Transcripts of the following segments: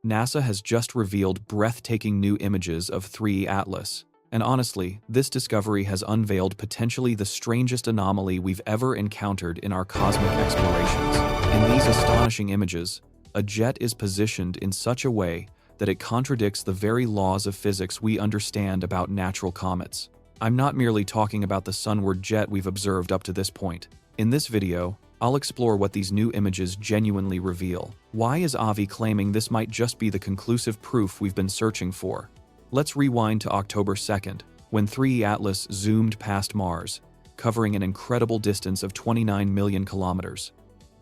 NASA has just revealed breathtaking new images of 3E Atlas. And honestly, this discovery has unveiled potentially the strangest anomaly we've ever encountered in our cosmic explorations. In these astonishing images, a jet is positioned in such a way that it contradicts the very laws of physics we understand about natural comets. I'm not merely talking about the sunward jet we've observed up to this point. In this video, I'll explore what these new images genuinely reveal. Why is Avi claiming this might just be the conclusive proof we've been searching for? Let's rewind to October 2nd, when 3E Atlas zoomed past Mars, covering an incredible distance of 29 million kilometers.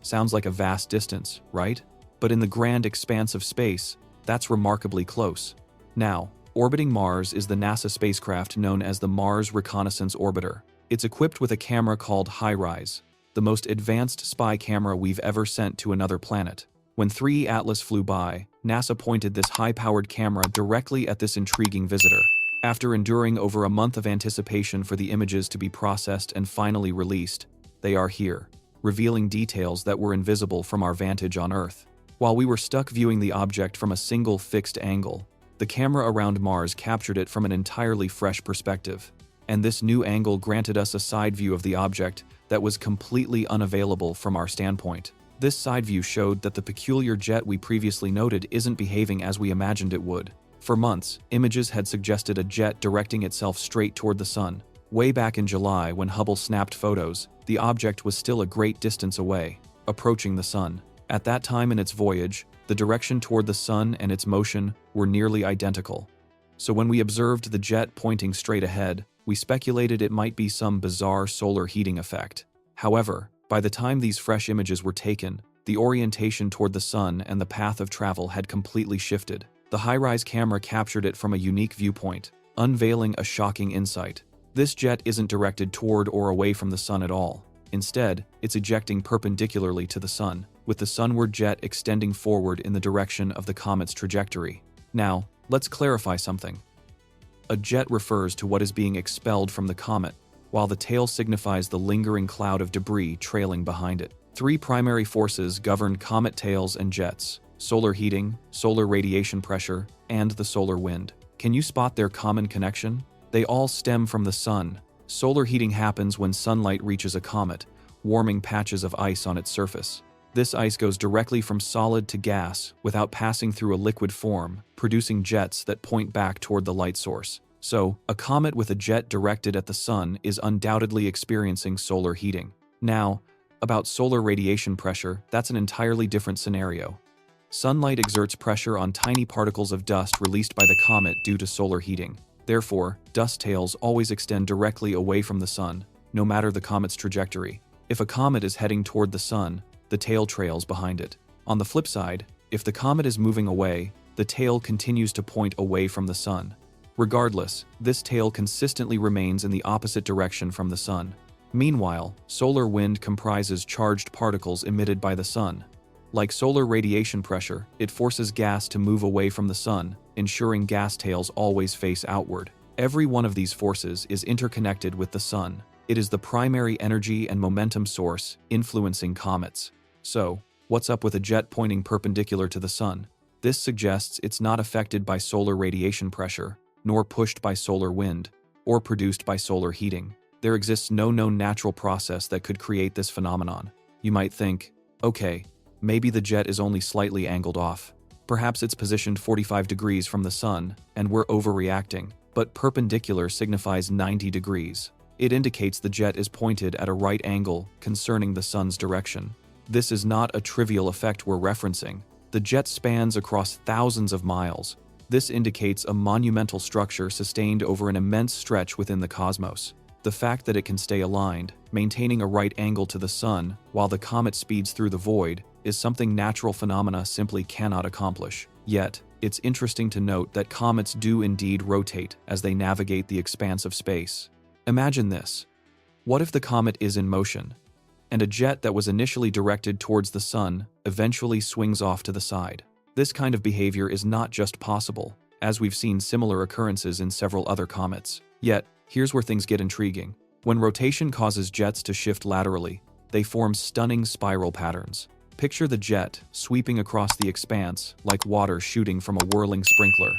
Sounds like a vast distance, right? But in the grand expanse of space, that's remarkably close. Now, orbiting Mars is the NASA spacecraft known as the Mars Reconnaissance Orbiter. It's equipped with a camera called HiRISE, the most advanced spy camera we've ever sent to another planet. When 3E Atlas flew by, NASA pointed this high-powered camera directly at this intriguing visitor. After enduring over a month of anticipation for the images to be processed and finally released, they are here, revealing details that were invisible from our vantage on Earth. While we were stuck viewing the object from a single fixed angle, the camera around Mars captured it from an entirely fresh perspective. And this new angle granted us a side view of the object that was completely unavailable from our standpoint. This side view showed that the peculiar jet we previously noted isn't behaving as we imagined it would. For months, images had suggested a jet directing itself straight toward the sun. Way back in July, when Hubble snapped photos, the object was still a great distance away, approaching the sun. At that time in its voyage, the direction toward the sun and its motion were nearly identical. So when we observed the jet pointing straight ahead, we speculated it might be some bizarre solar heating effect. However, by the time these fresh images were taken, the orientation toward the sun and the path of travel had completely shifted. The HiRISE camera captured it from a unique viewpoint, unveiling a shocking insight. This jet isn't directed toward or away from the sun at all. Instead, it's ejecting perpendicularly to the sun, with the sunward jet extending forward in the direction of the comet's trajectory. Now, let's clarify something. A jet refers to what is being expelled from the comet, while the tail signifies the lingering cloud of debris trailing behind it. Three primary forces govern comet tails and jets: solar heating, solar radiation pressure, and the solar wind. Can you spot their common connection? They all stem from the sun. Solar heating happens when sunlight reaches a comet, warming patches of ice on its surface. This ice goes directly from solid to gas without passing through a liquid form, producing jets that point back toward the light source. So, a comet with a jet directed at the sun is undoubtedly experiencing solar heating. Now, about solar radiation pressure, that's an entirely different scenario. Sunlight exerts pressure on tiny particles of dust released by the comet due to solar heating. Therefore, dust tails always extend directly away from the sun, no matter the comet's trajectory. If a comet is heading toward the sun, the tail trails behind it. On the flip side, if the comet is moving away, the tail continues to point away from the sun. Regardless, this tail consistently remains in the opposite direction from the sun. Meanwhile, solar wind comprises charged particles emitted by the sun. Like solar radiation pressure, it forces gas to move away from the sun, ensuring gas tails always face outward. Every one of these forces is interconnected with the sun. It is the primary energy and momentum source influencing comets. So, what's up with a jet pointing perpendicular to the sun? This suggests it's not affected by solar radiation pressure, nor pushed by solar wind, or produced by solar heating. There exists no known natural process that could create this phenomenon. You might think, okay, maybe the jet is only slightly angled off. Perhaps it's positioned 45 degrees from the sun, and we're overreacting. But perpendicular signifies 90 degrees. It indicates the jet is pointed at a right angle concerning the sun's direction. This is not a trivial effect we're referencing. The jet spans across thousands of miles. This indicates a monumental structure sustained over an immense stretch within the cosmos. The fact that it can stay aligned, maintaining a right angle to the sun while the comet speeds through the void, is something natural phenomena simply cannot accomplish. Yet, it's interesting to note that comets do indeed rotate as they navigate the expanse of space. Imagine this. What if the comet is in motion, and a jet that was initially directed towards the sun eventually swings off to the side? This kind of behavior is not just possible, as we've seen similar occurrences in several other comets. Yet, here's where things get intriguing. When rotation causes jets to shift laterally, they form stunning spiral patterns. Picture the jet sweeping across the expanse like water shooting from a whirling sprinkler.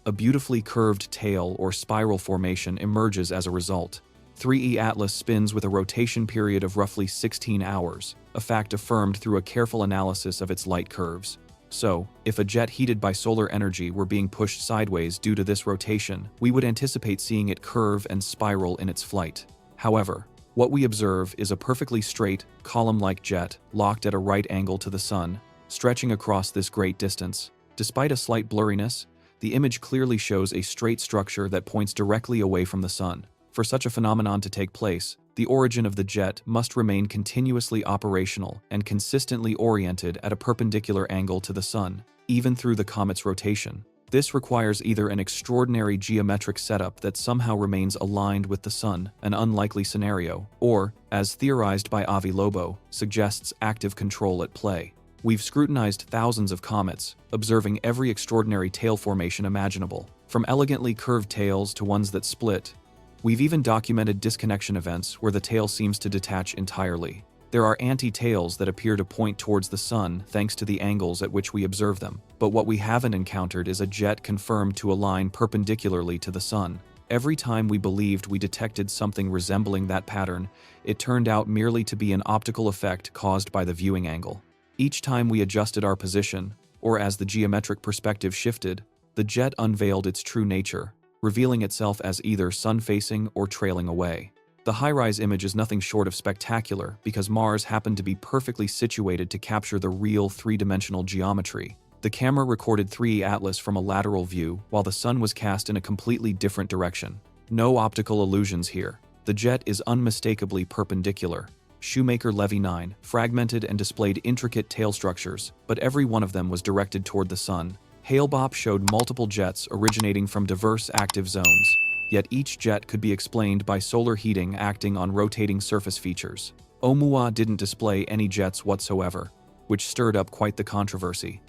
A beautifully curved tail or spiral formation emerges as a result. 3E Atlas spins with a rotation period of roughly 16 hours, a fact affirmed through a careful analysis of its light curves. So, if a jet heated by solar energy were being pushed sideways due to this rotation, we would anticipate seeing it curve and spiral in its flight. However, what we observe is a perfectly straight, column-like jet locked at a right angle to the sun, stretching across this great distance. Despite a slight blurriness, the image clearly shows a straight structure that points directly away from the sun. For such a phenomenon to take place, the origin of the jet must remain continuously operational and consistently oriented at a perpendicular angle to the sun, even through the comet's rotation. This requires either an extraordinary geometric setup that somehow remains aligned with the sun, an unlikely scenario, or, as theorized by Avi Loeb, suggests active control at play. We've scrutinized thousands of comets, observing every extraordinary tail formation imaginable, from elegantly curved tails to ones that split. We've even documented disconnection events where the tail seems to detach entirely. There are anti-tails that appear to point towards the sun thanks to the angles at which we observe them, but what we haven't encountered is a jet confirmed to align perpendicularly to the sun. Every time we believed we detected something resembling that pattern, it turned out merely to be an optical effect caused by the viewing angle. Each time we adjusted our position, or as the geometric perspective shifted, the jet unveiled its true nature, revealing itself as either sun-facing or trailing away. The HiRISE image is nothing short of spectacular because Mars happened to be perfectly situated to capture the real three-dimensional geometry. The camera recorded 3E Atlas from a lateral view while the sun was cast in a completely different direction. No optical illusions here. The jet is unmistakably perpendicular. Shoemaker-Levy 9 fragmented and displayed intricate tail structures, but every one of them was directed toward the sun. Hale-Bopp showed multiple jets originating from diverse active zones, yet each jet could be explained by solar heating acting on rotating surface features. Oumuamua didn't display any jets whatsoever, which stirred up quite the controversy.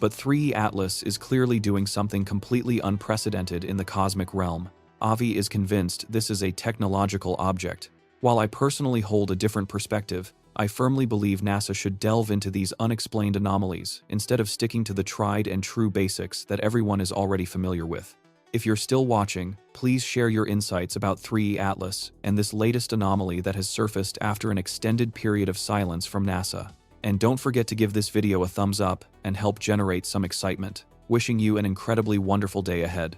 But 3E Atlas is clearly doing something completely unprecedented in the cosmic realm. Avi is convinced this is a technological object. While I personally hold a different perspective, I firmly believe NASA should delve into these unexplained anomalies instead of sticking to the tried and true basics that everyone is already familiar with. If you're still watching, please share your insights about 3E Atlas and this latest anomaly that has surfaced after an extended period of silence from NASA. And don't forget to give this video a thumbs up and help generate some excitement. Wishing you an incredibly wonderful day ahead.